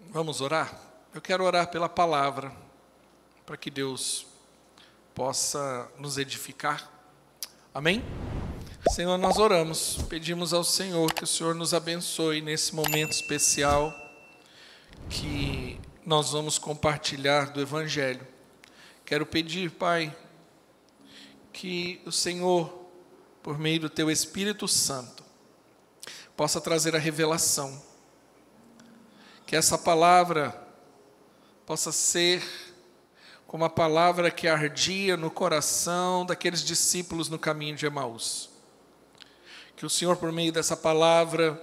Vamos orar? Eu quero orar pela palavra, para que Deus possa nos edificar. Amém? Senhor, nós oramos, pedimos ao Senhor que o Senhor nos abençoe nesse momento especial que nós vamos compartilhar do Evangelho. Quero pedir, Pai, que o Senhor, por meio do Teu Espírito Santo, possa trazer a revelação. Que essa palavra possa ser como a palavra que ardia no coração daqueles discípulos no caminho de Emaús. Que o Senhor, por meio dessa palavra,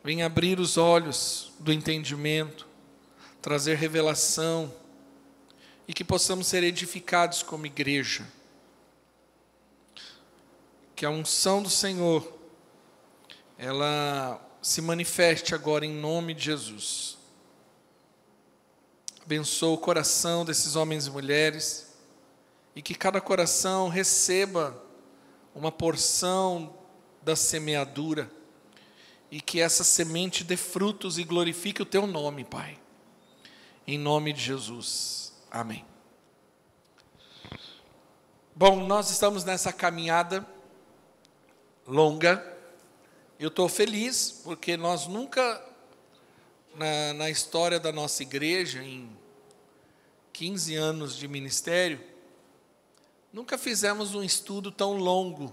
venha abrir os olhos do entendimento, trazer revelação, e que possamos ser edificados como igreja. Que a unção do Senhor, ela se manifeste agora em nome de Jesus. Abençoa o coração desses homens e mulheres, e que cada coração receba uma porção da semeadura, e que essa semente dê frutos e glorifique o Teu nome, Pai. Em nome de Jesus. Amém. Bom, nós estamos nessa caminhada longa. Eu estou feliz, porque nós nunca, na história da nossa igreja, em 15 anos de ministério, nunca fizemos um estudo tão longo,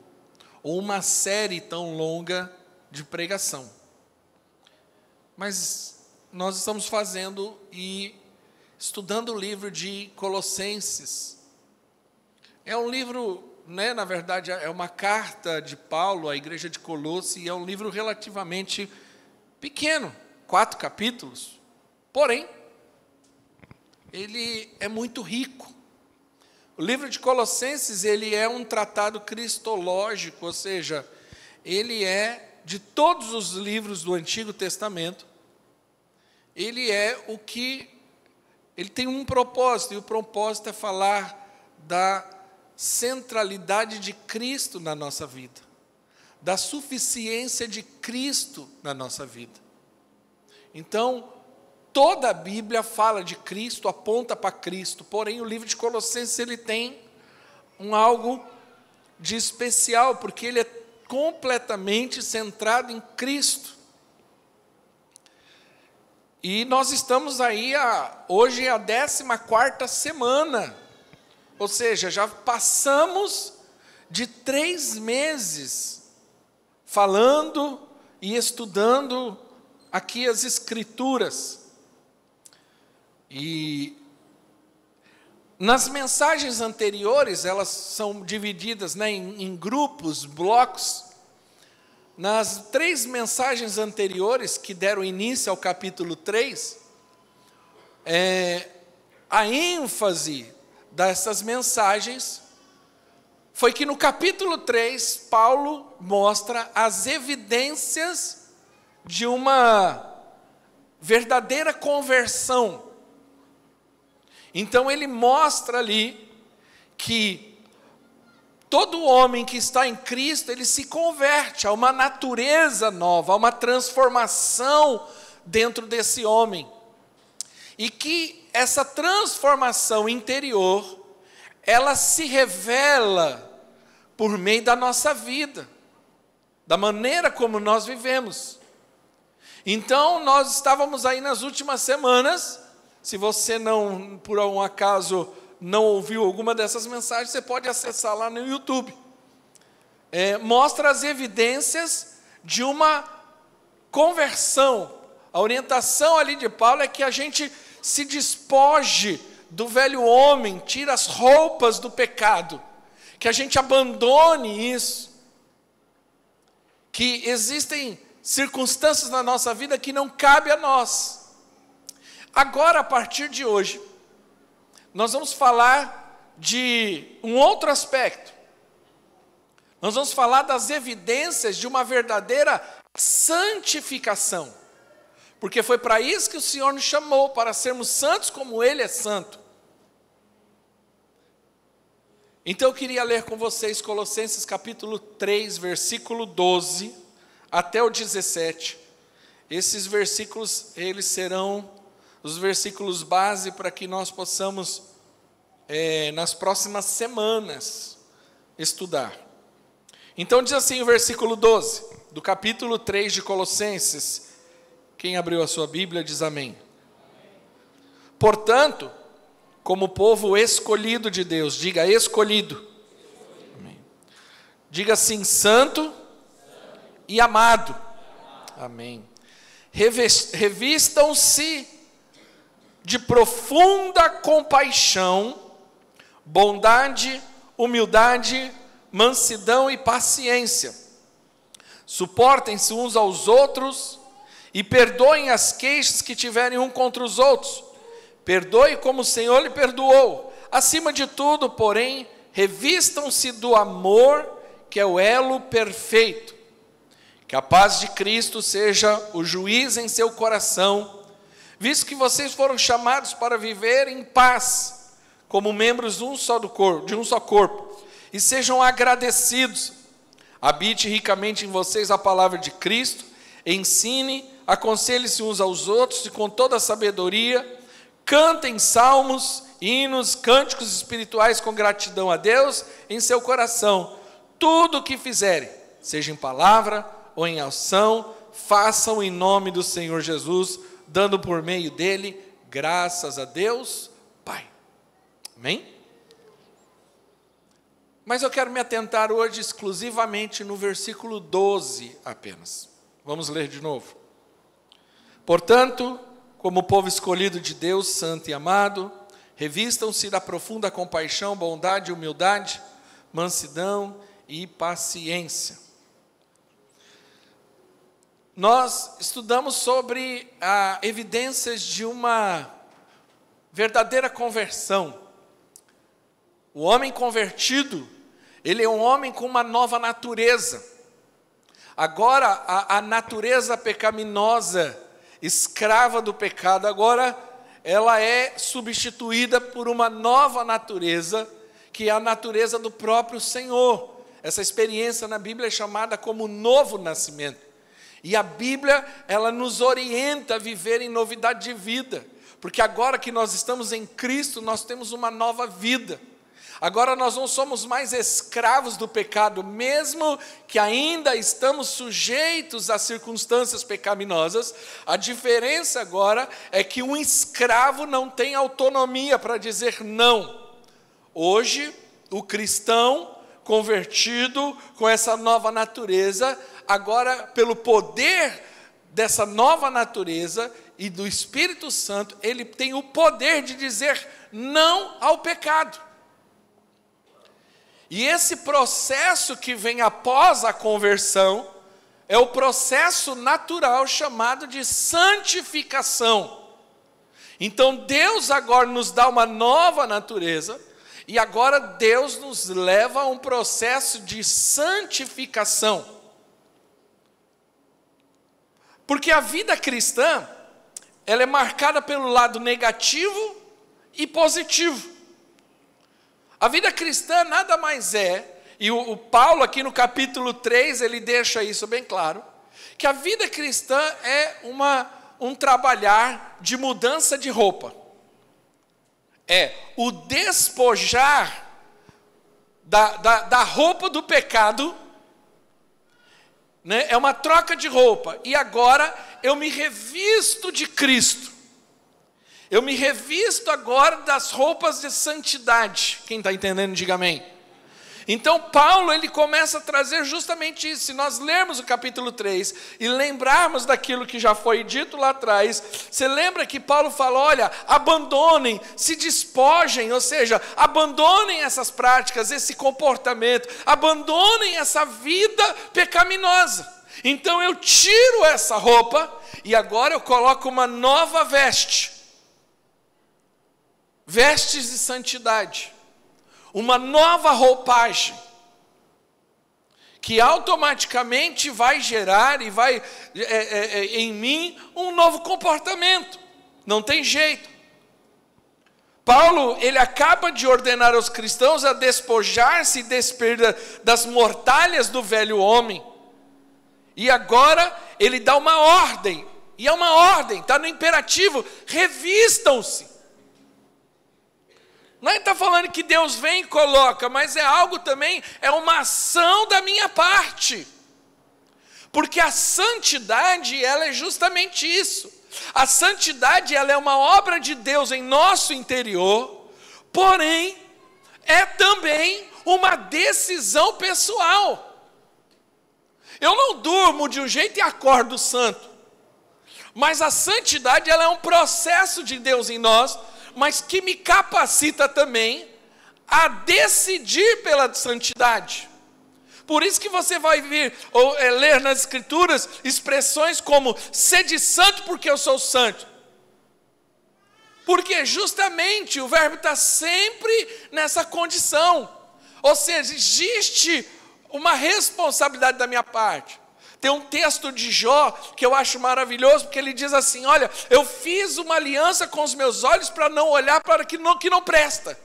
ou uma série tão longa de pregação. Mas nós estamos fazendo e estudando o livro de Colossenses. É um livro, na verdade, é uma carta de Paulo à igreja de Colosse, e é um livro relativamente pequeno, 4 capítulos. Porém, ele é muito rico. O livro de Colossenses, ele é um tratado cristológico, ou seja, ele é, de todos os livros do Antigo Testamento, ele tem um propósito, e o propósito é falar da centralidade de Cristo na nossa vida, da suficiência de Cristo na nossa vida. Então, toda a Bíblia fala de Cristo, aponta para Cristo, porém o livro de Colossenses ele tem algo de especial, porque ele é completamente centrado em Cristo. E nós estamos aí, hoje é a 14ª semana, ou seja, já passamos de 3 meses falando e estudando aqui as Escrituras. E nas mensagens anteriores, elas são divididas em grupos, blocos. Nas 3 mensagens anteriores, que deram início ao capítulo 3, a ênfase dessas mensagens foi que no capítulo 3, Paulo mostra as evidências de uma verdadeira conversão. Então ele mostra ali que todo homem que está em Cristo, ele se converte a uma natureza nova, a uma transformação dentro desse homem. E que essa transformação interior, ela se revela por meio da nossa vida, da maneira como nós vivemos. Então, nós estávamos aí nas últimas semanas. Se você não, por um acaso, não ouviu alguma dessas mensagens, você pode acessar lá no YouTube. Mostra as evidências de uma conversão. A orientação ali de Paulo é que a gente se despoje do velho homem, tira as roupas do pecado, que a gente abandone isso, que existem circunstâncias na nossa vida que não cabe a nós. Agora, a partir de hoje, nós vamos falar de um outro aspecto. Nós vamos falar das evidências de uma verdadeira santificação. Porque foi para isso que o Senhor nos chamou, para sermos santos como Ele é santo. Então eu queria ler com vocês Colossenses capítulo 3, versículo 12 até o 17. Esses versículos, eles serão os versículos base para que nós possamos, nas próximas semanas, estudar. Então diz assim o versículo 12, do capítulo 3 de Colossenses. Quem abriu a sua Bíblia diz amém. Portanto, como povo escolhido de Deus, diga escolhido. Amém. Diga assim, santo e amado. Amém. Revistam-se de profunda compaixão, bondade, humildade, mansidão e paciência. Suportem-se uns aos outros e perdoem as queixas que tiverem um contra os outros. Perdoe como o Senhor lhe perdoou. Acima de tudo, porém, revistam-se do amor, que é o elo perfeito. Que a paz de Cristo seja o juiz em seu coração, visto que vocês foram chamados para viver em paz, como membros de um só corpo, e sejam agradecidos. Habite ricamente em vocês a palavra de Cristo, ensine, aconselhe-se uns aos outros e com toda a sabedoria, cantem salmos, hinos, cânticos espirituais com gratidão a Deus em seu coração. Tudo o que fizerem, seja em palavra ou em ação, façam em nome do Senhor Jesus, dando por meio dele graças a Deus, Pai. Amém? Mas eu quero me atentar hoje exclusivamente no versículo 12 apenas. Vamos ler de novo. Portanto, como povo escolhido de Deus, santo e amado, revistam-se da profunda compaixão, bondade, humildade, mansidão e paciência. Nós estudamos sobre evidências de uma verdadeira conversão. O homem convertido, ele é um homem com uma nova natureza. Agora, a natureza pecaminosa, escrava do pecado, agora ela é substituída por uma nova natureza, que é a natureza do próprio Senhor. Essa experiência na Bíblia é chamada como novo nascimento. E a Bíblia, ela nos orienta a viver em novidade de vida, porque agora que nós estamos em Cristo, nós temos uma nova vida. Agora nós não somos mais escravos do pecado, mesmo que ainda estamos sujeitos a circunstâncias pecaminosas. A diferença agora é que um escravo não tem autonomia para dizer não. Hoje, o cristão convertido com essa nova natureza, agora pelo poder dessa nova natureza e do Espírito Santo, ele tem o poder de dizer não ao pecado. E esse processo que vem após a conversão é o processo natural chamado de santificação. Então Deus agora nos dá uma nova natureza e agora Deus nos leva a um processo de santificação. Porque a vida cristã, ela é marcada pelo lado negativo e positivo. A vida cristã nada mais é, e o Paulo aqui no capítulo 3, ele deixa isso bem claro, que a vida cristã é um trabalhar de mudança de roupa. É o despojar da roupa do pecado, né? É uma troca de roupa, e agora eu me revisto de Cristo. Eu me revisto agora das roupas de santidade. Quem está entendendo, diga amém. Então Paulo, ele começa a trazer justamente isso. Se nós lermos o capítulo 3 e lembrarmos daquilo que já foi dito lá atrás, você lembra que Paulo fala, olha, abandonem, se despojem, ou seja, abandonem essas práticas, esse comportamento, abandonem essa vida pecaminosa. Então eu tiro essa roupa e agora eu coloco uma nova veste. Vestes de santidade, uma nova roupagem, que automaticamente vai gerar e vai em mim um novo comportamento, não tem jeito. Paulo, ele acaba de ordenar aos cristãos a despojar-se e despir das mortalhas do velho homem, e agora ele dá uma ordem, E é uma ordem, está no imperativo, revistam-se. Não está falando que Deus vem e coloca, mas é algo também, é uma ação da minha parte. Porque a santidade, ela é justamente isso. A santidade, ela é uma obra de Deus em nosso interior, porém, é também uma decisão pessoal. Eu não durmo de um jeito e acordo santo. Mas a santidade, ela é um processo de Deus em nós, mas que me capacita também a decidir pela santidade. Por isso que você vai ler nas Escrituras expressões como sede santo porque eu sou santo. Porque justamente o verbo está sempre nessa condição. Ou seja, existe uma responsabilidade da minha parte. Tem um texto de Jó que eu acho maravilhoso, porque ele diz assim, olha, eu fiz uma aliança com os meus olhos para não olhar para que não presta.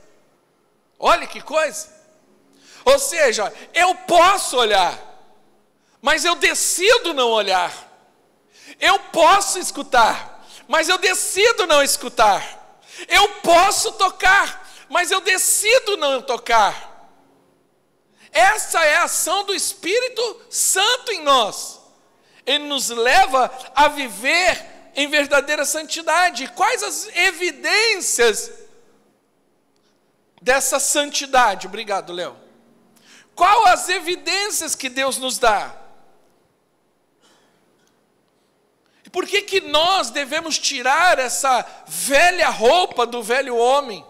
Olha que coisa. Ou seja, eu posso olhar, mas eu decido não olhar. Eu posso escutar, mas eu decido não escutar. Eu posso tocar, mas eu decido não tocar. Essa é a ação do Espírito Santo em nós. Ele nos leva a viver em verdadeira santidade. Quais as evidências dessa santidade? Obrigado, Léo. Quais as evidências que Deus nos dá? E por que nós devemos tirar essa velha roupa do velho homem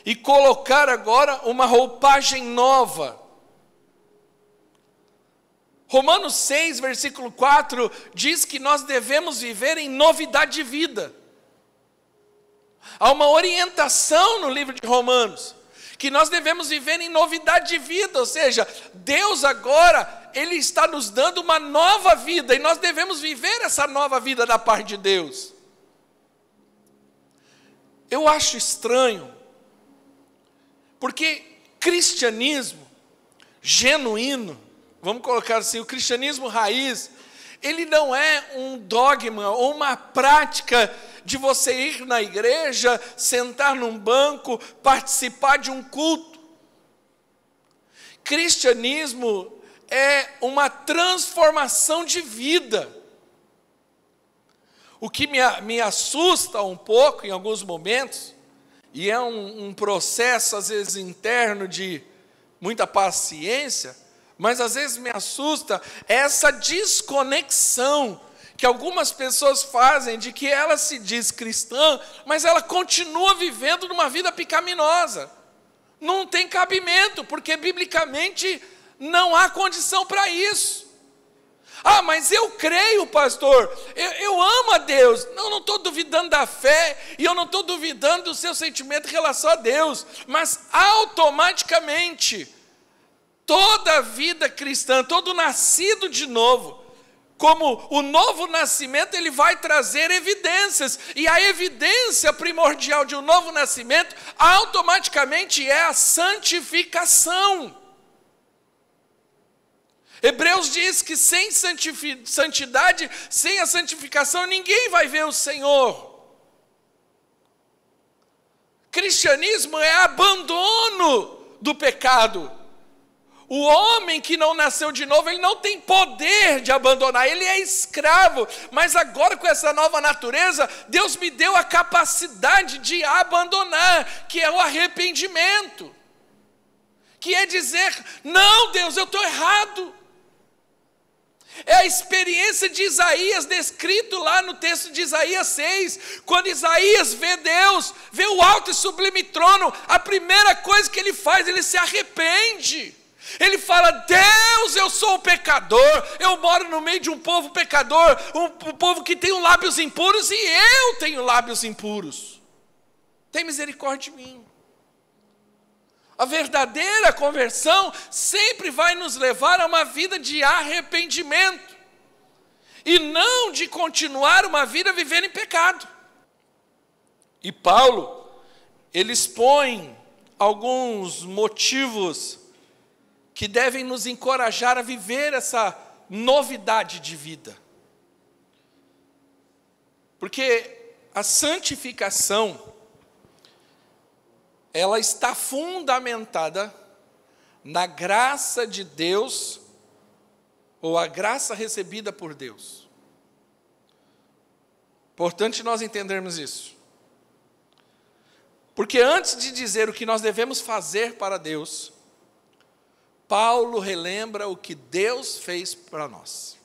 e colocar agora uma roupagem nova? Romanos 6, versículo 4, diz que nós devemos viver em novidade de vida. Há uma orientação no livro de Romanos, que nós devemos viver em novidade de vida, ou seja, Deus agora, Ele está nos dando uma nova vida, e nós devemos viver essa nova vida da parte de Deus. Eu acho estranho, porque cristianismo genuíno, vamos colocar assim, o cristianismo raiz, ele não é um dogma ou uma prática de você ir na igreja, sentar num banco, participar de um culto. Cristianismo é uma transformação de vida. O que me assusta um pouco em alguns momentos, e é um processo às vezes interno de muita paciência, mas às vezes me assusta essa desconexão que algumas pessoas fazem de que ela se diz cristã, mas ela continua vivendo numa vida pecaminosa. Não tem cabimento, porque biblicamente não há condição para isso. Ah, mas eu creio, pastor, eu amo a Deus. Não estou duvidando da fé, e eu não estou duvidando do seu sentimento em relação a Deus, mas automaticamente toda a vida cristã, todo nascido de novo, como o novo nascimento, ele vai trazer evidências, e a evidência primordial de um novo nascimento, automaticamente é a santificação. Hebreus diz que sem santidade, sem a santificação, ninguém vai ver o Senhor. Cristianismo é abandono do pecado. O homem que não nasceu de novo, ele não tem poder de abandonar, ele é escravo. Mas agora com essa nova natureza, Deus me deu a capacidade de abandonar, que é o arrependimento. Que é dizer, não Deus, eu estou errado. É a experiência de Isaías, descrito lá no texto de Isaías 6, quando Isaías vê Deus, vê o alto e sublime trono, a primeira coisa que ele faz, ele se arrepende. Ele fala, Deus, eu sou um pecador, eu moro no meio de um povo pecador, um povo que tem lábios impuros, e eu tenho lábios impuros. Tem misericórdia de mim. A verdadeira conversão sempre vai nos levar a uma vida de arrependimento, e não de continuar uma vida vivendo em pecado. E Paulo, ele expõe alguns motivos que devem nos encorajar a viver essa novidade de vida. Porque a santificação, ela está fundamentada na graça de Deus, ou a graça recebida por Deus. Importante nós entendermos isso. Porque antes de dizer o que nós devemos fazer para Deus, Paulo relembra o que Deus fez para nós.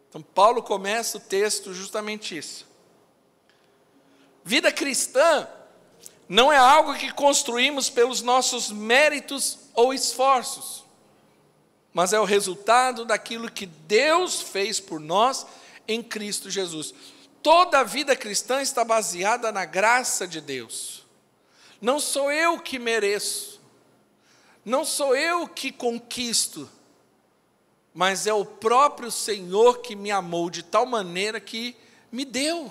Então Paulo começa o texto justamente isso. Vida cristã não é algo que construímos pelos nossos méritos ou esforços, mas é o resultado daquilo que Deus fez por nós em Cristo Jesus. Toda a vida cristã está baseada na graça de Deus. Não sou eu que mereço, não sou eu que conquisto, mas é o próprio Senhor que me amou de tal maneira que me deu.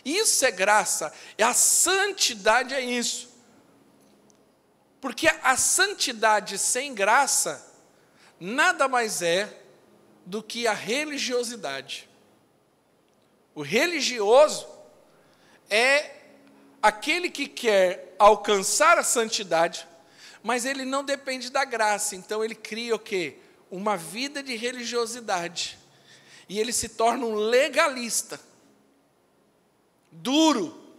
Isso é graça, a santidade é isso. Porque a santidade sem graça nada mais é do que a religiosidade. O religioso é aquele que quer alcançar a santidade, mas ele não depende da graça. Então ele cria o quê? Uma vida de religiosidade. E ele se torna um legalista. Duro.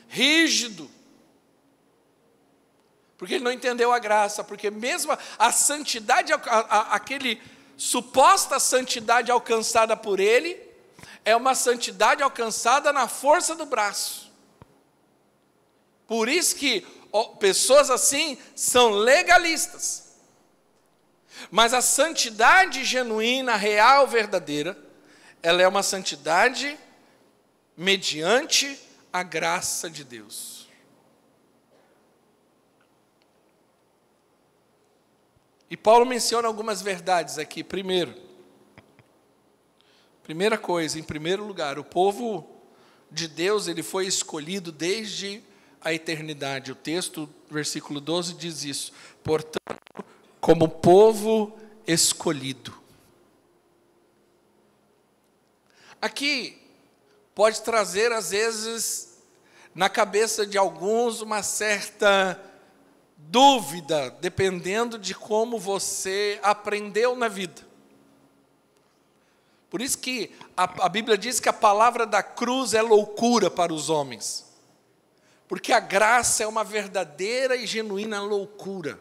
Rígido. Porque ele não entendeu a graça. Porque mesmo a santidade, aquele suposta santidade alcançada por ele, é uma santidade alcançada na força do braço. Por isso que pessoas assim são legalistas. Mas a santidade genuína, real, verdadeira, ela é uma santidade mediante a graça de Deus. E Paulo menciona algumas verdades aqui. Primeira coisa, em primeiro lugar, o povo de Deus, ele foi escolhido desde a eternidade. O texto, versículo 12, diz isso. Portanto, como povo escolhido. Aqui pode trazer, às vezes, na cabeça de alguns, uma certa dúvida, dependendo de como você aprendeu na vida. Por isso que a Bíblia diz que a palavra da cruz é loucura para os homens. Porque a graça é uma verdadeira e genuína loucura.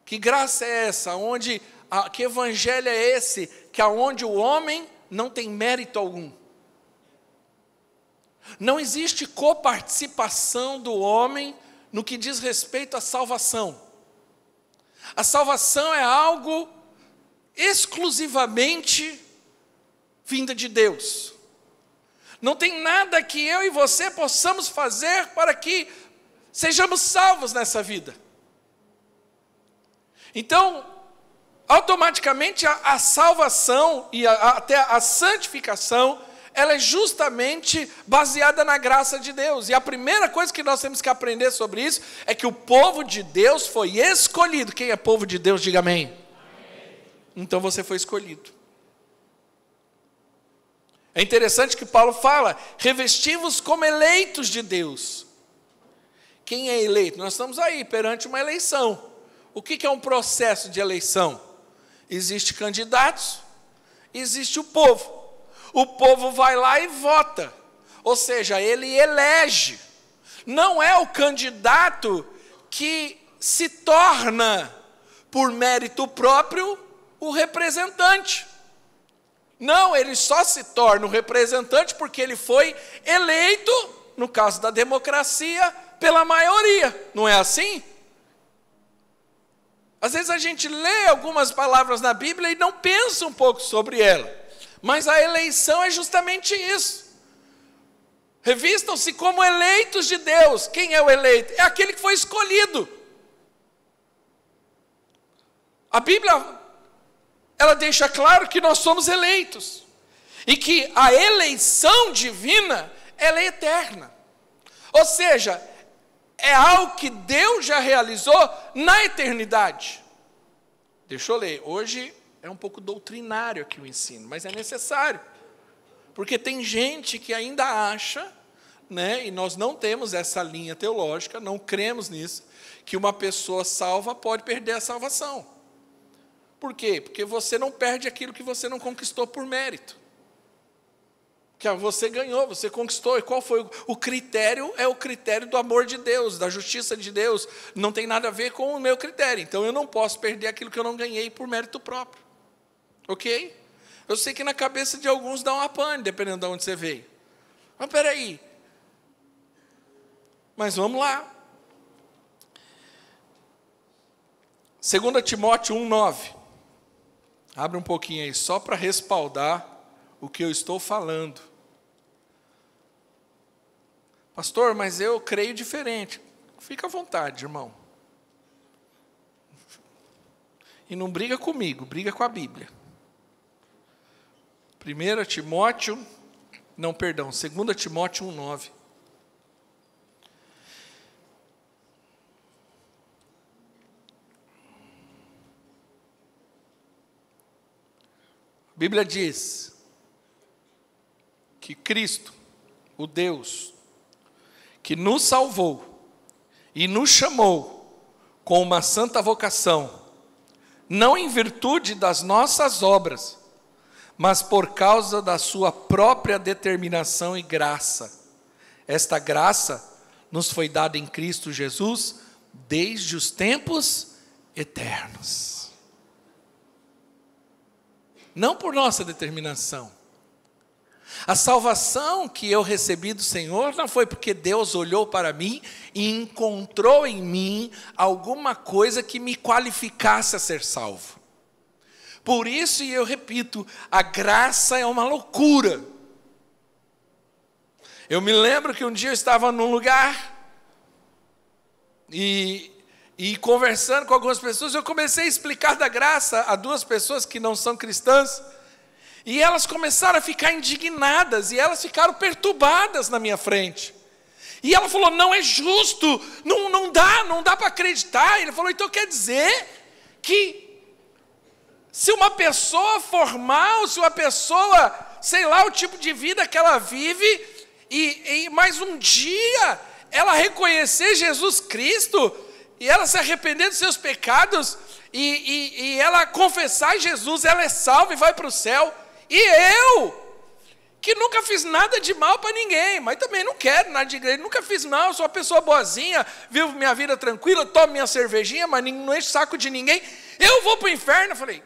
Que graça é essa? Que evangelho é esse? Que aonde o homem não tem mérito algum. Não existe coparticipação do homem no que diz respeito à salvação. A salvação é algo exclusivamente vinda de Deus. Não tem nada que eu e você possamos fazer para que sejamos salvos nessa vida. Então, automaticamente a salvação e até a santificação, ela é justamente baseada na graça de Deus. E a primeira coisa que nós temos que aprender sobre isso é que o povo de Deus foi escolhido. Quem é povo de Deus, diga amém. Então você foi escolhido. É interessante que Paulo fala, revesti-vos como eleitos de Deus. Quem é eleito? Nós estamos aí perante uma eleição. O que é um processo de eleição? Existem candidatos, existe o povo. O povo vai lá e vota. Ou seja, ele elege. Não é o candidato que se torna, por mérito próprio, o representante. Não, ele só se torna o representante porque ele foi eleito, no caso da democracia, pela maioria. Não é assim? Às vezes a gente lê algumas palavras na Bíblia e não pensa um pouco sobre ela. Mas a eleição é justamente isso. Revistam-se como eleitos de Deus. Quem é o eleito? É aquele que foi escolhido. A Bíblia, ela deixa claro que nós somos eleitos. E que a eleição divina, ela é eterna. Ou seja, é algo que Deus já realizou na eternidade. Deixa eu ler. Hoje É um pouco doutrinário aqui o ensino, mas é necessário. Porque tem gente que ainda acha, né, e nós não temos essa linha teológica, não cremos nisso, que uma pessoa salva pode perder a salvação. Por quê? Porque você não perde aquilo que você não conquistou por mérito. Que você ganhou, você conquistou. E qual foi o critério? É o critério do amor de Deus, da justiça de Deus. Não tem nada a ver com o meu critério. Então eu não posso perder aquilo que eu não ganhei por mérito próprio. Ok? Eu sei que na cabeça de alguns dá uma pane, dependendo de onde você veio. Mas peraí. Mas vamos lá. 2 Timóteo 1,9. Abre um pouquinho aí, só para respaldar o que eu estou falando. Pastor, mas eu creio diferente. Fica à vontade, irmão. E não briga comigo, briga com a Bíblia. 2 Timóteo 1,9. A Bíblia diz que Cristo, o Deus, que nos salvou e nos chamou com uma santa vocação, não em virtude das nossas obras, mas por causa da sua própria determinação e graça. Esta graça nos foi dada em Cristo Jesus desde os tempos eternos. Não por nossa determinação. A salvação que eu recebi do Senhor não foi porque Deus olhou para mim e encontrou em mim alguma coisa que me qualificasse a ser salvo. Por isso, e eu repito, a graça é uma loucura. Eu me lembro que um dia eu estava num lugar e conversando com algumas pessoas, eu comecei a explicar da graça a duas pessoas que não são cristãs, e elas começaram a ficar indignadas, e elas ficaram perturbadas na minha frente. E ela falou, não é justo, não dá para acreditar. Ele falou, então quer dizer que se uma pessoa formal, se uma pessoa, sei lá, o tipo de vida que ela vive, e mais um dia ela reconhecer Jesus Cristo, e ela se arrepender dos seus pecados, e ela confessar Jesus, ela é salva e vai para o céu. E eu, que nunca fiz nada de mal para ninguém, mas também não quero nada de igreja, nunca fiz mal, sou uma pessoa boazinha, vivo minha vida tranquila, tomo minha cervejinha, mas não encho o saco de ninguém, eu vou para o inferno. Eu falei,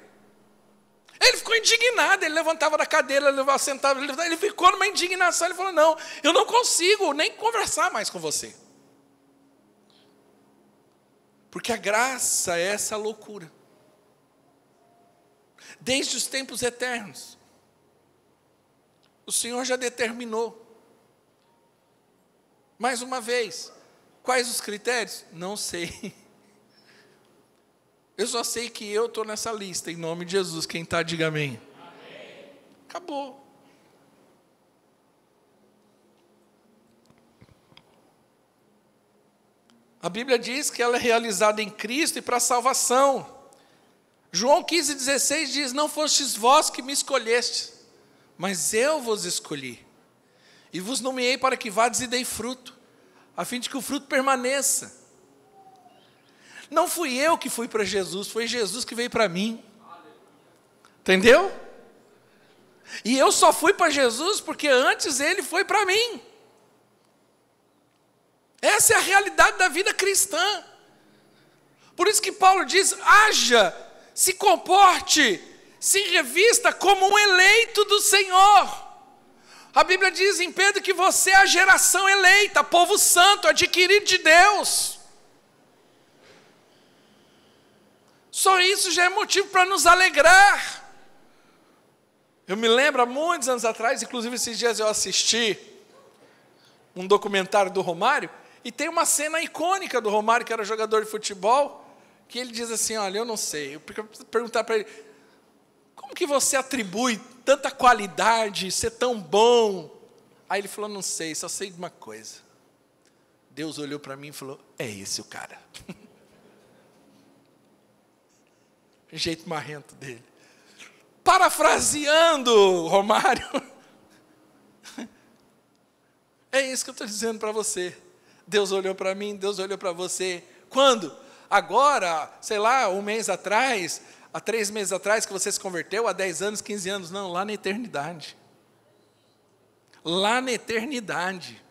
ele ficou indignado, ele levantava da cadeira, ele sentava, ele ficou numa indignação, ele falou, não, eu não consigo nem conversar mais com você. Porque a graça é essa loucura. Desde os tempos eternos. O Senhor já determinou. Mais uma vez, quais os critérios? Não sei. Eu só sei que eu estou nessa lista, em nome de Jesus. Quem está, diga amém. Amém. Acabou. A Bíblia diz que ela é realizada em Cristo e para a salvação. João 15,16 diz, não fostes vós que me escolhestes, mas eu vos escolhi. E vos nomeei para que vades e dei fruto, a fim de que o fruto permaneça. Não fui eu que fui para Jesus, foi Jesus que veio para mim. Entendeu? E eu só fui para Jesus porque antes ele foi para mim. Essa é a realidade da vida cristã. Por isso que Paulo diz, haja, se comporte, se revista como um eleito do Senhor. A Bíblia diz em Pedro que você é a geração eleita, povo santo, adquirido de Deus. Só isso já é motivo para nos alegrar. Eu me lembro, há muitos anos atrás, inclusive esses dias eu assisti um documentário do Romário, e tem uma cena icônica do Romário, que era jogador de futebol, que ele diz assim, olha, eu não sei, eu preciso perguntar para ele, como que você atribui tanta qualidade, ser tão bom? Aí ele falou, não sei, só sei de uma coisa. Deus olhou para mim e falou, é esse o cara. O jeito marrento dele. Parafraseando Romário, é isso que eu estou dizendo para você. Deus olhou para mim, Deus olhou para você. Quando? Agora, sei lá, um mês atrás, há 3 meses atrás que você se converteu, há 10 anos, 15 anos, não, lá na eternidade. Lá na eternidade.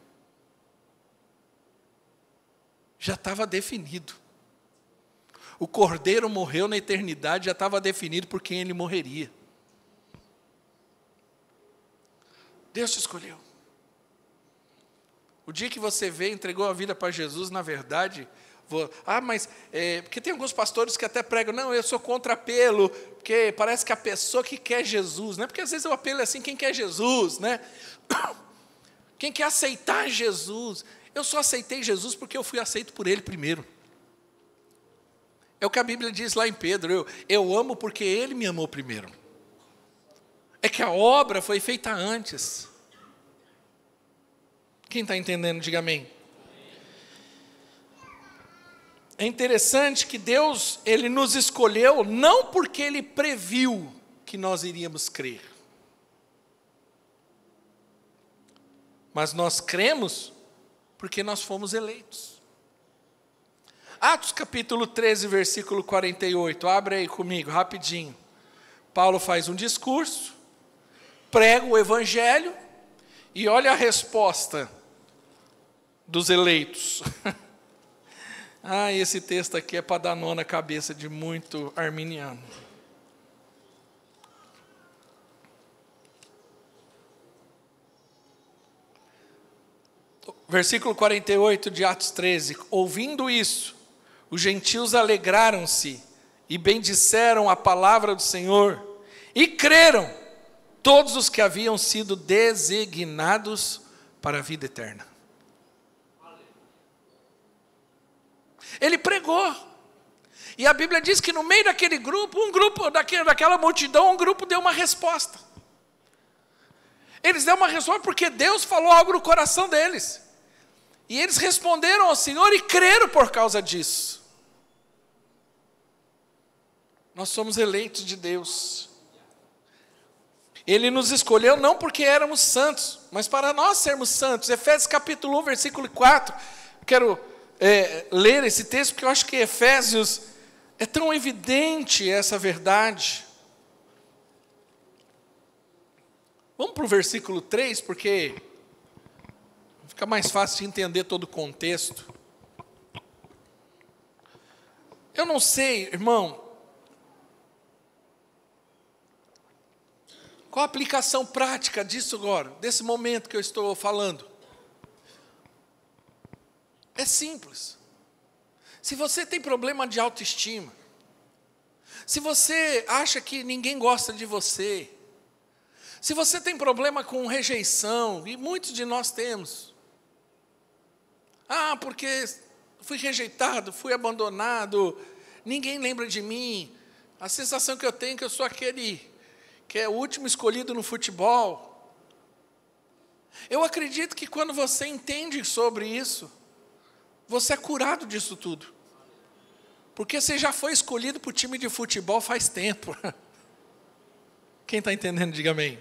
Já estava definido. O Cordeiro morreu na eternidade, já estava definido por quem ele morreria. Deus te escolheu. O dia que você veio, entregou a vida para Jesus, na verdade, porque tem alguns pastores que até pregam, não, eu sou contra apelo, porque parece que a pessoa que quer Jesus, né? Porque às vezes o apelo é assim, quem quer Jesus, né? Quem quer aceitar Jesus. Eu só aceitei Jesus porque eu fui aceito por Ele primeiro. É o que a Bíblia diz lá em Pedro, eu amo porque Ele me amou primeiro. É que a obra foi feita antes. Quem está entendendo, diga amém. É interessante que Deus, Ele nos escolheu não porque Ele previu que nós iríamos crer. Mas nós cremos porque nós fomos eleitos. Atos capítulo 13, versículo 48. Abre aí comigo, rapidinho. Paulo faz um discurso, prega o evangelho e olha a resposta dos eleitos. Esse texto aqui é para dar nó na cabeça de muito arminiano. Versículo 48 de Atos 13. Ouvindo isso, os gentios alegraram-se e bendisseram a palavra do Senhor e creram todos os que haviam sido designados para a vida eterna. Ele pregou. E a Bíblia diz que no meio daquele grupo, daquela multidão, um grupo deu uma resposta. Eles deram uma resposta porque Deus falou algo no coração deles. E eles responderam ao Senhor e creram por causa disso. Nós somos eleitos de Deus. Ele nos escolheu não porque éramos santos, mas para nós sermos santos. Efésios capítulo 1, versículo 4. Quero ler esse texto, porque eu acho que Efésios é tão evidente essa verdade. Vamos para o versículo 3, porque fica mais fácil de entender todo o contexto. Eu não sei, irmão, qual a aplicação prática disso agora, desse momento que eu estou falando. É simples. Se você tem problema de autoestima, se você acha que ninguém gosta de você, se você tem problema com rejeição, e muitos de nós temos, porque fui rejeitado, fui abandonado, ninguém lembra de mim, a sensação que eu tenho é que eu sou aquele que é o último escolhido no futebol. Eu acredito que quando você entende sobre isso, você é curado disso tudo. Porque você já foi escolhido para o time de futebol faz tempo. Quem está entendendo, diga amém.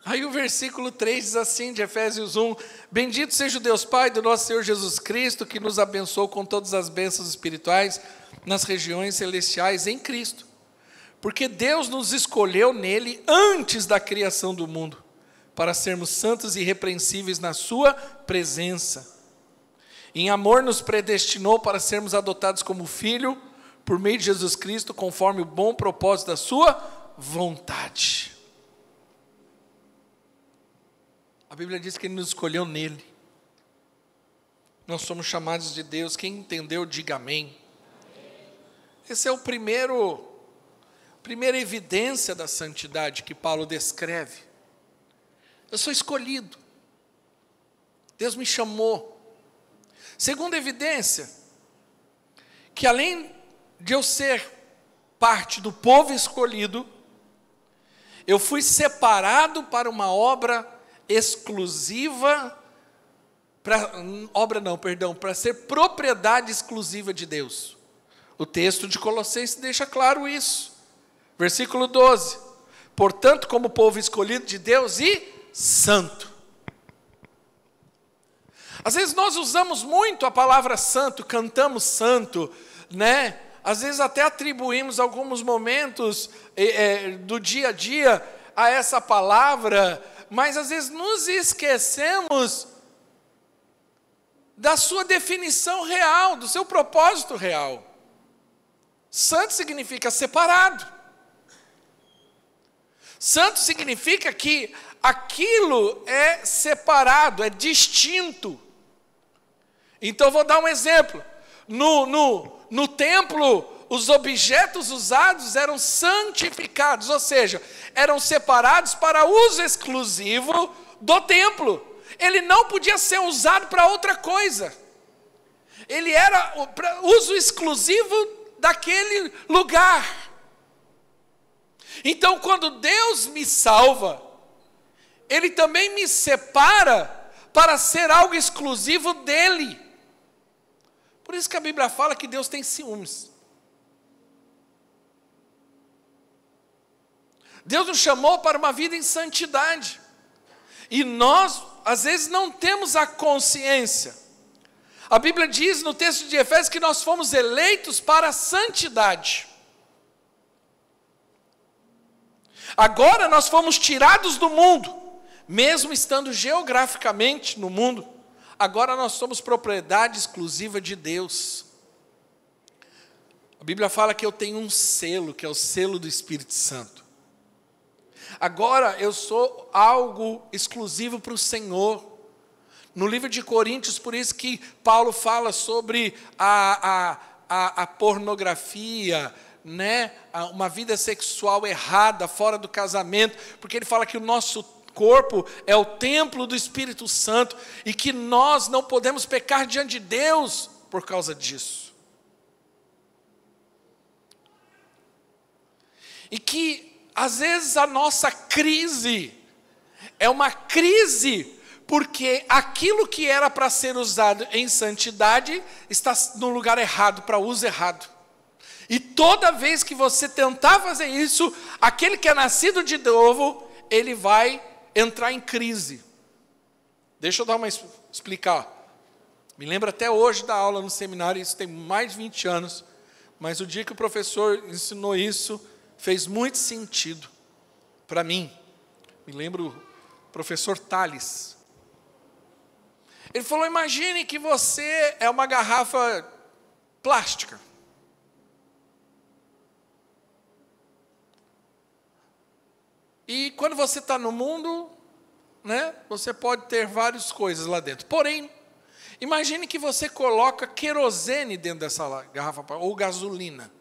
Aí o versículo 3 diz assim, de Efésios 1, bendito seja o Deus Pai do nosso Senhor Jesus Cristo, que nos abençoou com todas as bênçãos espirituais nas regiões celestiais em Cristo. Porque Deus nos escolheu nele antes da criação do mundo, para sermos santos e irrepreensíveis na sua presença. Em amor nos predestinou para sermos adotados como filho, por meio de Jesus Cristo, conforme o bom propósito da sua vontade. A Bíblia diz que Ele nos escolheu nele. Nós somos chamados de Deus. Quem entendeu, diga amém. Esse é primeira evidência da santidade que Paulo descreve. Eu sou escolhido. Deus me chamou. Segunda evidência, que além de eu ser parte do povo escolhido, eu fui separado para uma obra exclusiva, para ser propriedade exclusiva de Deus. O texto de Colossenses deixa claro isso. Versículo 12. Portanto, como povo escolhido de Deus e santo. Às vezes nós usamos muito a palavra santo, cantamos santo, né? Às vezes até atribuímos alguns momentos do dia a dia a essa palavra, mas às vezes nos esquecemos da sua definição real, do seu propósito real. Santo significa separado. Santo significa que aquilo é separado, é distinto. Então eu vou dar um exemplo. No templo, os objetos usados eram santificados, ou seja, eram separados para uso exclusivo do templo. Ele não podia ser usado para outra coisa. Ele era para uso exclusivo daquele lugar. Então, quando Deus me salva, Ele também me separa para ser algo exclusivo dEle. Por isso que a Bíblia fala que Deus tem ciúmes. Deus nos chamou para uma vida em santidade. E nós, às vezes, não temos a consciência. A Bíblia diz no texto de Efésios que nós fomos eleitos para a santidade. Agora nós fomos tirados do mundo, mesmo estando geograficamente no mundo. Agora nós somos propriedade exclusiva de Deus. A Bíblia fala que eu tenho um selo, que é o selo do Espírito Santo. Agora eu sou algo exclusivo para o Senhor. No livro de Coríntios, por isso que Paulo fala sobre a pornografia, né? Uma vida sexual errada, fora do casamento, porque ele fala que o nosso corpo é o templo do Espírito Santo e que nós não podemos pecar diante de Deus por causa disso. E que às vezes a nossa crise é uma crise porque aquilo que era para ser usado em santidade está no lugar errado, para uso errado. E toda vez que você tentar fazer isso, aquele que é nascido de novo, ele vai entrar em crise. Deixa eu explicar. Me lembro até hoje da aula no seminário, isso tem mais de 20 anos, mas o dia que o professor ensinou isso, fez muito sentido para mim. Me lembro o professor Tales. Ele falou, imagine que você é uma garrafa plástica. E quando você está no mundo, né, você pode ter várias coisas lá dentro. Porém, imagine que você coloca querosene dentro dessa garrafa, ou gasolina.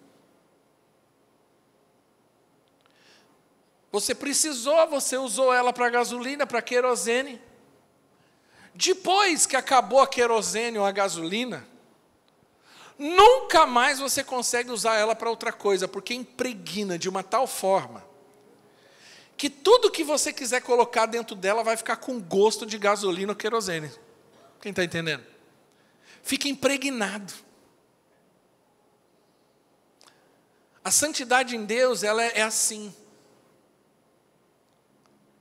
Você precisou, você usou ela para gasolina, para querosene. Depois que acabou a querosene ou a gasolina, nunca mais você consegue usar ela para outra coisa, porque impregna de uma tal forma que tudo que você quiser colocar dentro dela vai ficar com gosto de gasolina ou querosene. Quem está entendendo? Fica impregnado. A santidade em Deus, ela é assim.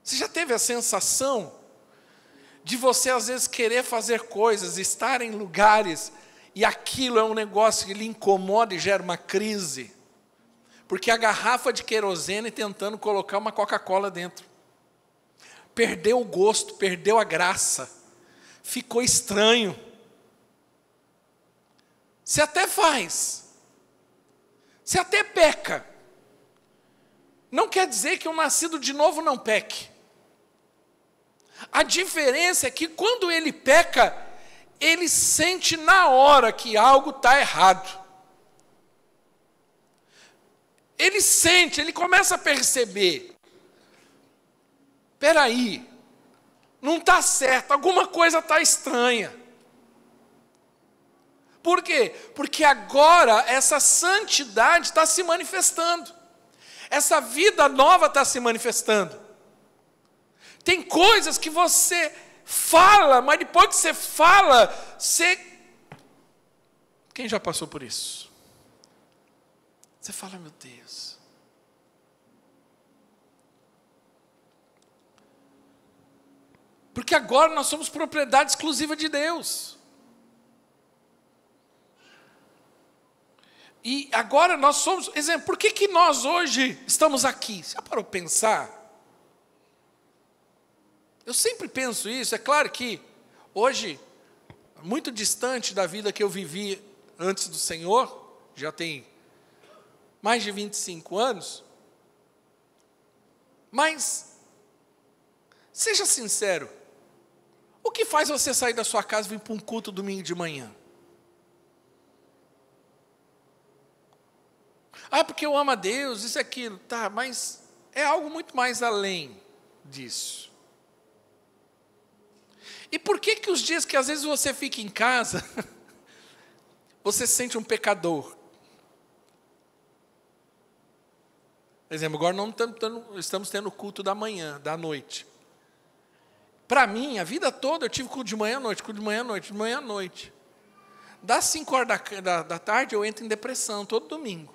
Você já teve a sensação de você às vezes querer fazer coisas, estar em lugares, e aquilo é um negócio que lhe incomoda e gera uma crise? Porque a garrafa de querosene tentando colocar uma Coca-Cola dentro. Perdeu o gosto, perdeu a graça. Ficou estranho. Você até faz. Você até peca. Não quer dizer que um nascido de novo não peque. A diferença é que quando ele peca, ele sente na hora que algo está errado. Ele sente, ele começa a perceber. Espera aí, não está certo, alguma coisa está estranha. Por quê? Porque agora essa santidade está se manifestando. Essa vida nova está se manifestando. Tem coisas que você fala, mas depois que você fala, você... Quem já passou por isso? Você fala, meu Deus. Porque agora nós somos propriedade exclusiva de Deus. E agora nós somos, exemplo, por que nós hoje estamos aqui? Você já parou para pensar? Eu sempre penso isso, é claro que hoje, muito distante da vida que eu vivi antes do Senhor, já tem mais de 25 anos, mas, seja sincero, o que faz você sair da sua casa e vir para um culto domingo de manhã? Ah, porque eu amo a Deus, isso e aquilo. Tá, mas é algo muito mais além disso. E por que os dias que às vezes você fica em casa, você se sente um pecador? Por exemplo, agora não estamos tendo culto da manhã, da noite. Para mim, a vida toda eu tive culto de manhã à noite, culto de manhã à noite, de manhã à noite. Das 5 horas da tarde eu entro em depressão, todo domingo.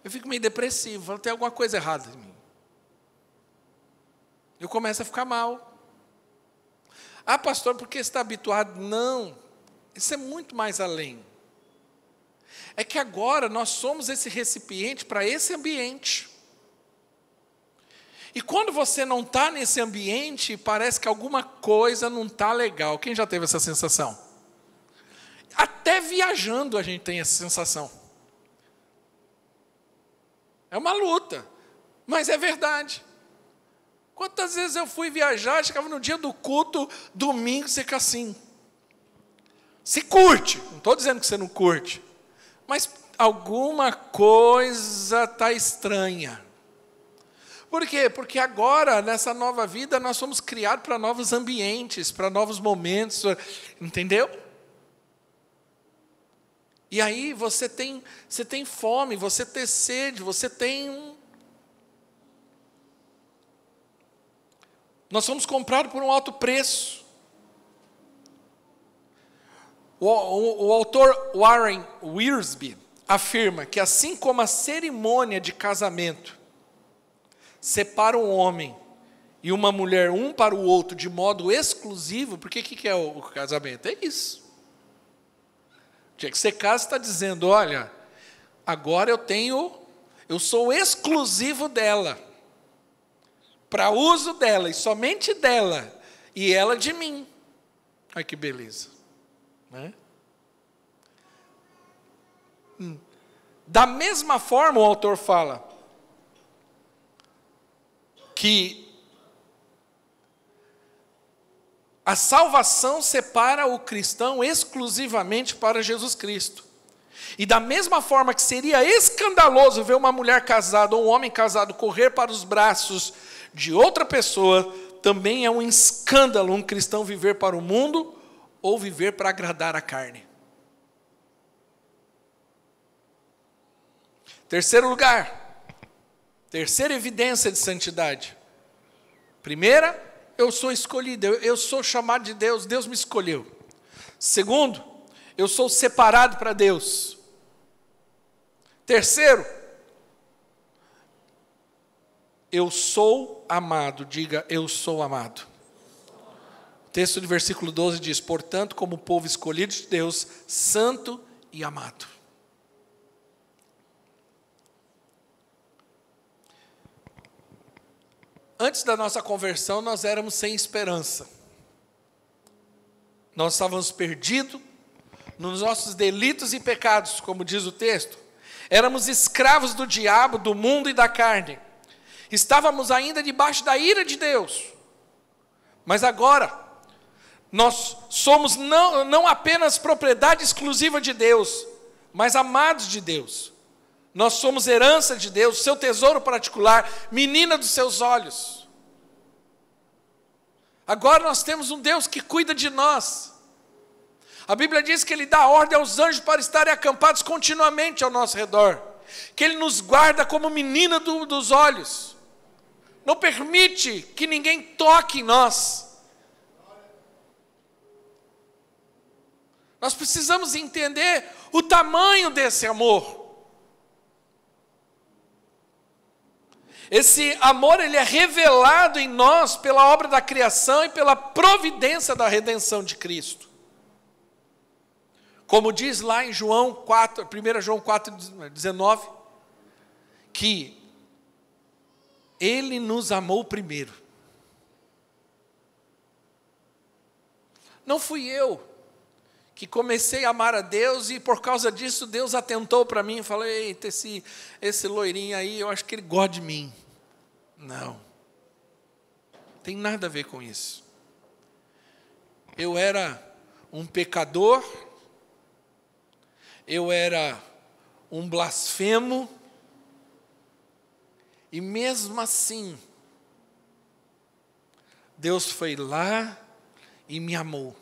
Eu fico meio depressivo, falo, tem alguma coisa errada em mim. Eu começo a ficar mal. Ah, pastor, porque você está habituado? Não, isso é muito mais além. É que agora nós somos esse recipiente para esse ambiente. E quando você não está nesse ambiente, parece que alguma coisa não está legal. Quem já teve essa sensação? Até viajando a gente tem essa sensação. É uma luta, mas é verdade. Quantas vezes eu fui viajar, chegava no dia do culto, domingo, você fica assim. Se curte, não estou dizendo que você não curte, mas alguma coisa está estranha. Por quê? Porque agora, nessa nova vida, nós somos criados para novos ambientes, para novos momentos, entendeu? E aí você tem fome, você tem sede, você tem Nós somos comprados por um alto preço. O autor Warren Wiersbe afirma que assim como a cerimônia de casamento separa um homem e uma mulher um para o outro de modo exclusivo, porque o que é o casamento? É isso. O dia que você casa, está dizendo, olha, agora eu sou exclusivo dela, para uso dela, e somente dela, e ela de mim. Ai, que beleza. Né? Da mesma forma, o autor fala que a salvação separa o cristão exclusivamente para Jesus Cristo. E da mesma forma que seria escandaloso ver uma mulher casada ou um homem casado correr para os braços de outra pessoa, também é um escândalo um cristão viver para o mundo ou viver para agradar a carne. Terceiro lugar, terceira evidência de santidade. Primeira, eu sou escolhido, eu sou chamado de Deus, Deus me escolheu. Segundo, eu sou separado para Deus. Terceiro, eu sou amado, diga, eu sou amado. O texto do versículo 12 diz, portanto, como povo escolhido de Deus, santo e amado. Antes da nossa conversão, nós éramos sem esperança. Nós estávamos perdidos nos nossos delitos e pecados, como diz o texto. Éramos escravos do diabo, do mundo e da carne. Estávamos ainda debaixo da ira de Deus. Mas agora, nós somos não apenas propriedade exclusiva de Deus, mas amados de Deus. Nós somos herança de Deus, seu tesouro particular, menina dos seus olhos. Agora nós temos um Deus que cuida de nós. A Bíblia diz que Ele dá ordem aos anjos para estarem acampados continuamente ao nosso redor. Que Ele nos guarda como menina dos olhos. Não permite que ninguém toque em nós. Nós precisamos entender o tamanho desse amor. Esse amor, ele é revelado em nós pela obra da criação e pela providência da redenção de Cristo. Como diz lá em João 4, 1 João 4,19, que Ele nos amou primeiro. Não fui eu que comecei a amar a Deus e por causa disso Deus atentou para mim e falou: eita, esse loirinho aí, eu acho que ele gosta de mim. Não. Tem nada a ver com isso. Eu era um pecador, eu era um blasfemo, e mesmo assim, Deus foi lá e me amou.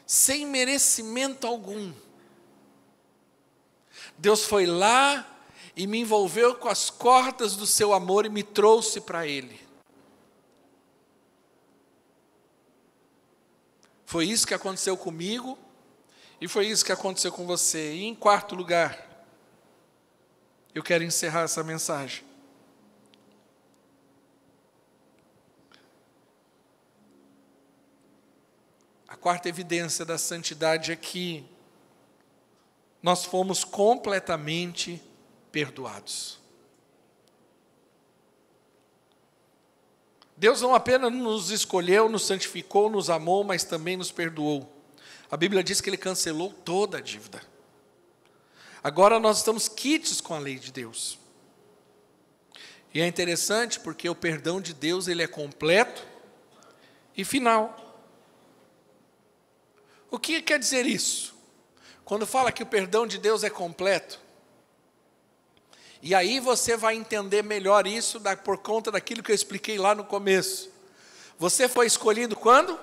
Sem merecimento algum. Deus foi lá e me envolveu com as cordas do seu amor e me trouxe para Ele. Foi isso que aconteceu comigo e foi isso que aconteceu com você. E em quarto lugar, eu quero encerrar essa mensagem. A quarta evidência da santidade é que nós fomos completamente perdoados. Deus não apenas nos escolheu, nos santificou, nos amou, mas também nos perdoou. A Bíblia diz que Ele cancelou toda a dívida. Agora nós estamos quites com a lei de Deus. E é interessante porque o perdão de Deus, ele é completo e final. O que quer dizer isso? Quando fala que o perdão de Deus é completo, e aí você vai entender melhor isso por conta daquilo que eu expliquei lá no começo. Você foi escolhido quando?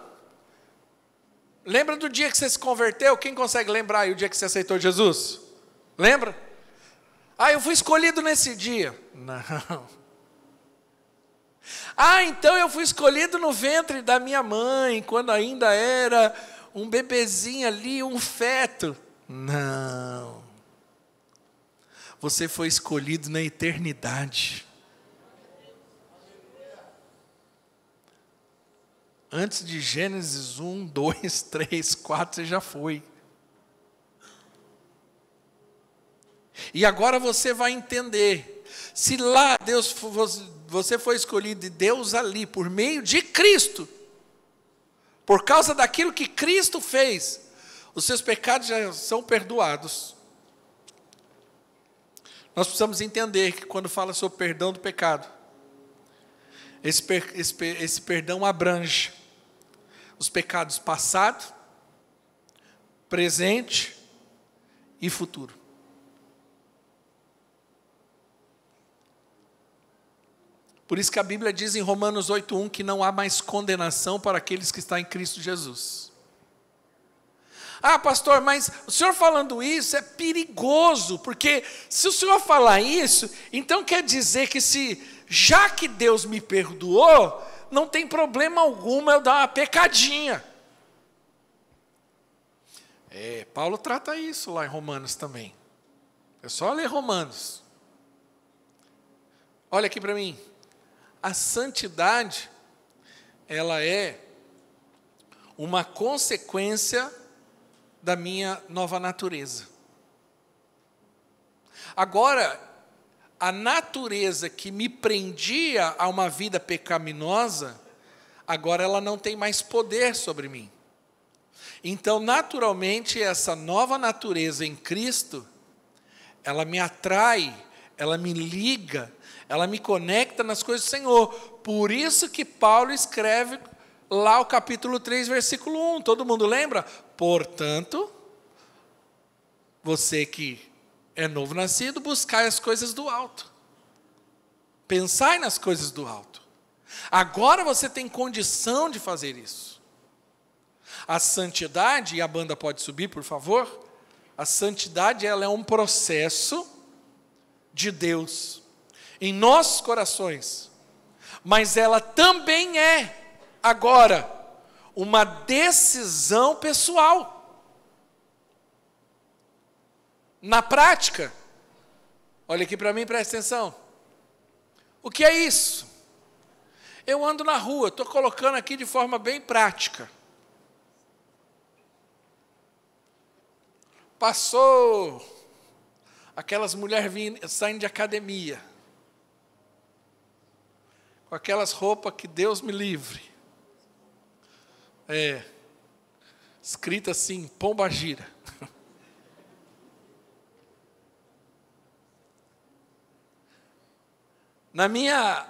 Lembra do dia que você se converteu? Quem consegue lembrar aí o dia que você aceitou Jesus? Lembra? Ah, eu fui escolhido nesse dia. Não. Ah, então eu fui escolhido no ventre da minha mãe, quando ainda era um bebezinho ali, um feto. Não. Você foi escolhido na eternidade. Antes de Gênesis 1, 2, 3, 4, você já foi. E agora você vai entender. Se lá você foi escolhido de Deus ali, por meio de Cristo, por causa daquilo que Cristo fez, os seus pecados já são perdoados. Nós precisamos entender que quando fala sobre perdão do pecado, esse perdão abrange os pecados passado, presente e futuro. Por isso que a Bíblia diz em Romanos 8:1 que não há mais condenação para aqueles que estão em Cristo Jesus. Ah, pastor, mas o senhor falando isso é perigoso, porque se o senhor falar isso, então quer dizer que já que Deus me perdoou, não tem problema algum eu dar uma pecadinha. Paulo trata isso lá em Romanos também. É só ler Romanos. Olha aqui para mim. A santidade, ela é uma consequência da minha nova natureza. Agora, a natureza que me prendia a uma vida pecaminosa, agora ela não tem mais poder sobre mim. Então, naturalmente, essa nova natureza em Cristo, ela me atrai, ela me liga, ela me conecta nas coisas do Senhor. Por isso que Paulo escreve lá o capítulo 3, versículo 1. Todo mundo lembra? Portanto, você que é novo nascido, buscai as coisas do alto. Pensai nas coisas do alto. Agora você tem condição de fazer isso. A santidade, e a banda pode subir, por favor. A santidade, ela é um processo de Deus em nossos corações, mas ela também é, agora, uma decisão pessoal. Na prática, olha aqui para mim, presta atenção. O que é isso? Eu ando na rua, estou colocando aqui de forma bem prática. Passou aquelas mulheres saindo de academia, com aquelas roupas que Deus me livre. Escrito assim, Pombagira. Na minha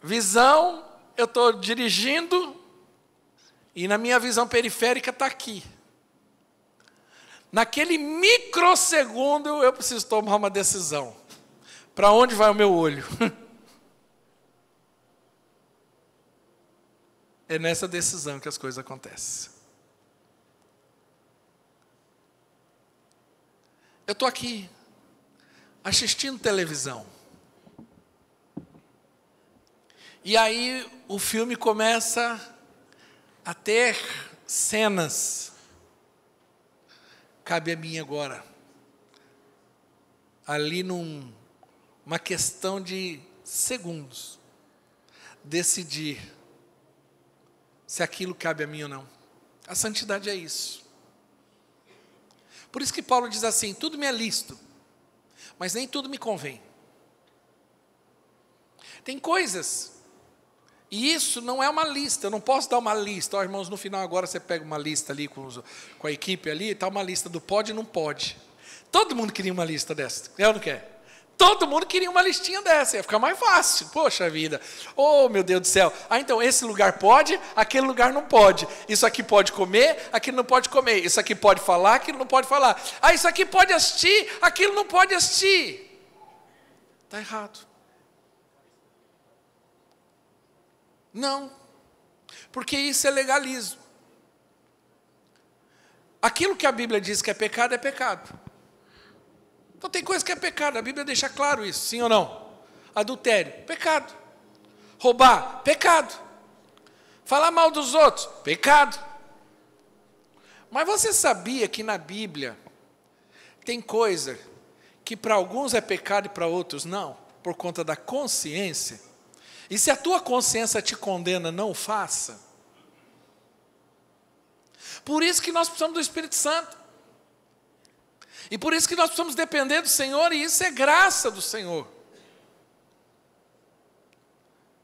visão, eu estou dirigindo e na minha visão periférica está aqui. Naquele microsegundo, eu preciso tomar uma decisão. Para onde vai o meu olho? É nessa decisão que as coisas acontecem. Eu estou aqui, assistindo televisão. E aí o filme começa a ter cenas. Cabe a mim agora, ali numa questão de segundos, decidir se aquilo cabe a mim ou não. A santidade é isso. Por isso que Paulo diz assim, tudo me é lícito, mas nem tudo me convém. Tem coisas, e isso não é uma lista, eu não posso dar uma lista. Ó, irmãos, no final agora você pega uma lista ali com a equipe ali, está uma lista do pode e não pode. Todo mundo queria uma lista dessa, quer ou não quer? Todo mundo queria uma listinha dessa, ia ficar mais fácil. Poxa vida, oh meu Deus do céu. Então esse lugar pode, aquele lugar não pode. Isso aqui pode comer, aquilo não pode comer. Isso aqui pode falar, aquilo não pode falar. Isso aqui pode assistir, aquilo não pode assistir. Está errado. Não, porque isso é legalismo. Aquilo que a Bíblia diz que é pecado, é pecado. Então tem coisa que é pecado, a Bíblia deixa claro isso, sim ou não? Adultério, pecado. Roubar, pecado. Falar mal dos outros, pecado. Mas você sabia que na Bíblia tem coisa que para alguns é pecado e para outros não, por conta da consciência? E se a tua consciência te condena, não o faça. Por isso que nós precisamos do Espírito Santo. E por isso que nós precisamos depender do Senhor, e isso é graça do Senhor.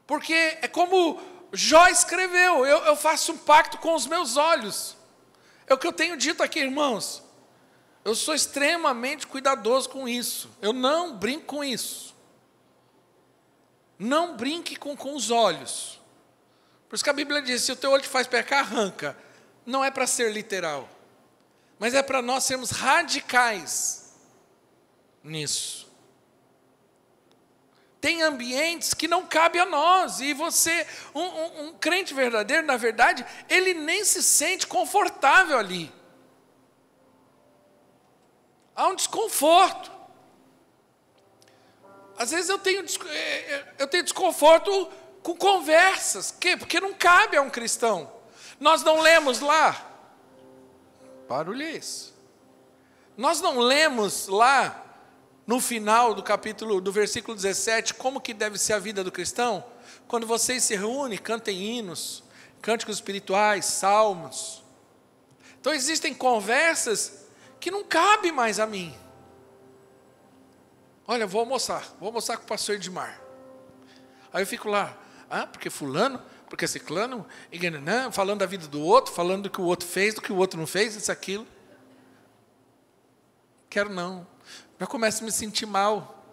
Porque é como Jó escreveu, eu faço um pacto com os meus olhos. É o que eu tenho dito aqui, irmãos. Eu sou extremamente cuidadoso com isso. Eu não brinco com isso. Não brinque com os olhos. Por isso que a Bíblia diz, se o teu olho te faz pecar, arranca. Não é para ser literal. Mas é para nós sermos radicais nisso. Tem ambientes que não cabe a nós. E você, um crente verdadeiro, na verdade, ele nem se sente confortável ali. Há um desconforto. Às vezes eu tenho desconforto com conversas. Porque não cabe a um cristão. Nós não lemos lá. Barulho é isso. Nós não lemos lá, no final do capítulo, do versículo 17, como que deve ser a vida do cristão? Quando vocês se reúnem, cantem hinos, cânticos espirituais, salmos. Então existem conversas que não cabem mais a mim. Olha, vou almoçar com o pastor Edmar. Aí eu fico lá, porque fulano, porque ciclano, falando da vida do outro, falando do que o outro fez, do que o outro não fez, isso, aquilo. Quero não. Já começo a me sentir mal.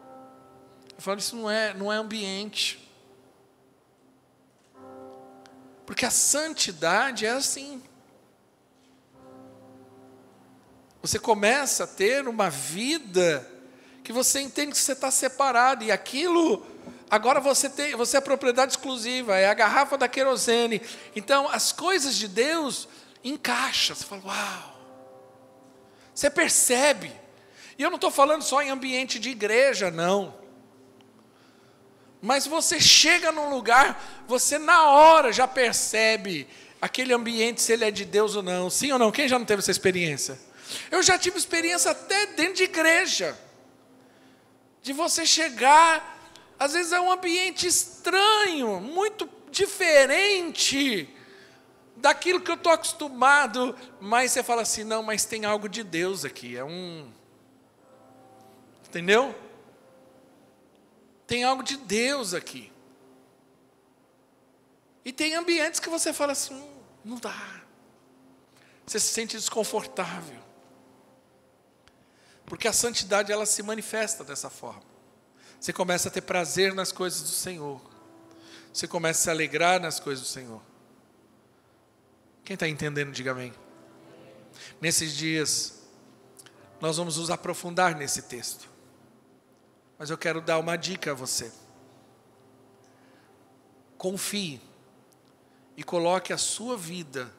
Eu falo, isso não é ambiente. Porque a santidade é assim. Você começa a ter uma vida que você entende que você está separado, e aquilo... Agora você é propriedade exclusiva, é a garrafa da querosene. Então, as coisas de Deus encaixam. Você fala, uau! Você percebe. E eu não estou falando só em ambiente de igreja, não. Mas você chega num lugar, você na hora já percebe aquele ambiente, se ele é de Deus ou não. Sim ou não? Quem já não teve essa experiência? Eu já tive experiência até dentro de igreja. De você chegar... Às vezes é um ambiente estranho, muito diferente daquilo que eu estou acostumado, mas você fala assim, não, mas tem algo de Deus aqui, entendeu? Tem algo de Deus aqui. E tem ambientes que você fala assim, não dá. Você se sente desconfortável. Porque a santidade, ela se manifesta dessa forma. Você começa a ter prazer nas coisas do Senhor. Você começa a se alegrar nas coisas do Senhor. Quem está entendendo, diga amém. Nesses dias, nós vamos nos aprofundar nesse texto. Mas eu quero dar uma dica a você. Confie e coloque a sua vida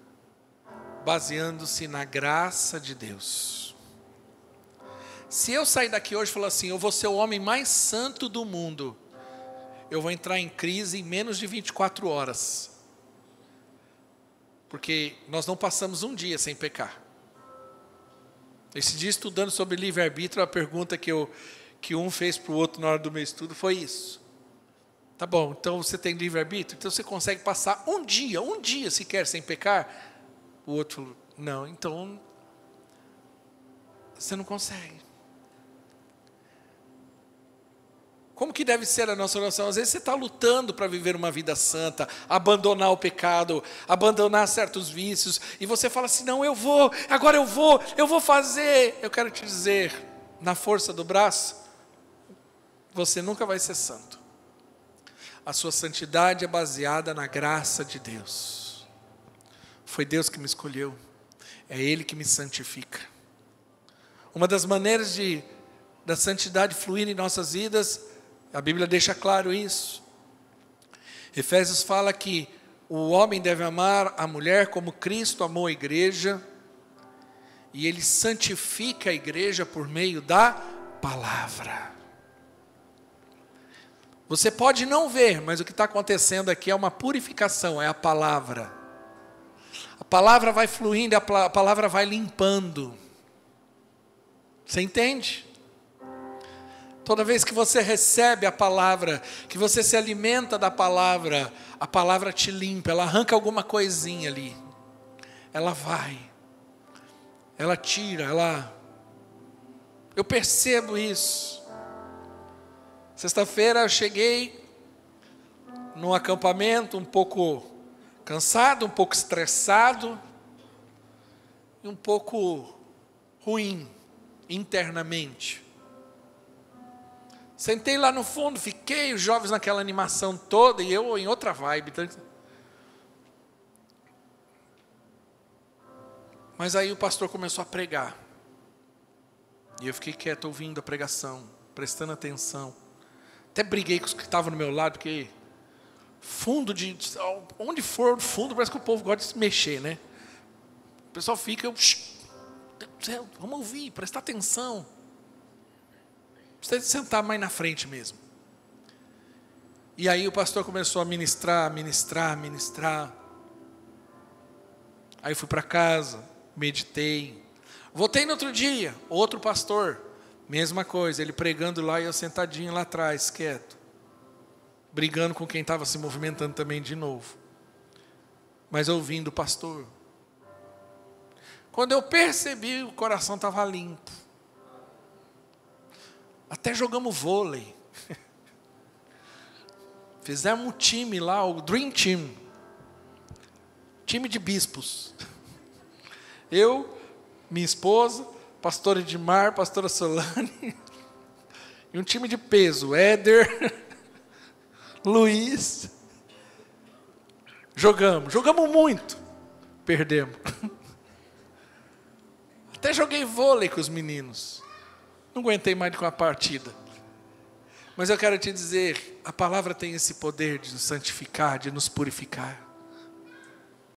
baseando-se na graça de Deus. Se eu sair daqui hoje e falar assim, eu vou ser o homem mais santo do mundo, eu vou entrar em crise em menos de 24 horas. Porque nós não passamos um dia sem pecar. Esse dia, estudando sobre livre-arbítrio, a pergunta que um fez para o outro na hora do meu estudo foi isso. Tá bom, então você tem livre-arbítrio? Então você consegue passar um dia sequer sem pecar? O outro falou, não, então você não consegue. Como que deve ser a nossa oração? Às vezes você está lutando para viver uma vida santa, abandonar o pecado, abandonar certos vícios, e você fala assim, não, agora eu vou fazer. Eu quero te dizer, na força do braço, você nunca vai ser santo. A sua santidade é baseada na graça de Deus. Foi Deus que me escolheu, é Ele que me santifica. Uma das maneiras da santidade fluir em nossas vidas, a Bíblia deixa claro isso. Efésios fala que o homem deve amar a mulher como Cristo amou a igreja, e Ele santifica a igreja por meio da palavra. Você pode não ver, mas o que está acontecendo aqui é uma purificação, é a palavra. A palavra vai fluindo, a palavra vai limpando. Você entende? Toda vez que você recebe a palavra, que você se alimenta da palavra, a palavra te limpa, ela arranca alguma coisinha ali. Ela vai, ela tira, eu percebo isso. Sexta-feira eu cheguei num acampamento um pouco cansado, um pouco estressado e um pouco ruim internamente. Sentei lá no fundo, fiquei, os jovens naquela animação toda e eu em outra vibe. Mas aí o pastor começou a pregar. E eu fiquei quieto ouvindo a pregação, prestando atenção. Até briguei com os que estavam no meu lado, porque onde for fundo, parece que o povo gosta de se mexer, né? O pessoal fica, vamos ouvir, prestar atenção. Precisa sentar mais na frente mesmo. E aí o pastor começou a ministrar. Aí fui para casa, meditei. Voltei no outro dia, outro pastor, mesma coisa, ele pregando lá e eu sentadinho lá atrás, quieto. Brigando com quem estava se movimentando também de novo. Mas ouvindo o pastor. Quando eu percebi, o coração estava limpo. Até jogamos vôlei. Fizemos um time lá, o Dream Team. Time de bispos. Eu, minha esposa, pastor Edmar, pastora Solane. E um time de peso, Éder, Luiz. Jogamos muito. Perdemos. Até joguei vôlei com os meninos. Não aguentei mais com a partida. Mas eu quero te dizer, a palavra tem esse poder de nos santificar, de nos purificar.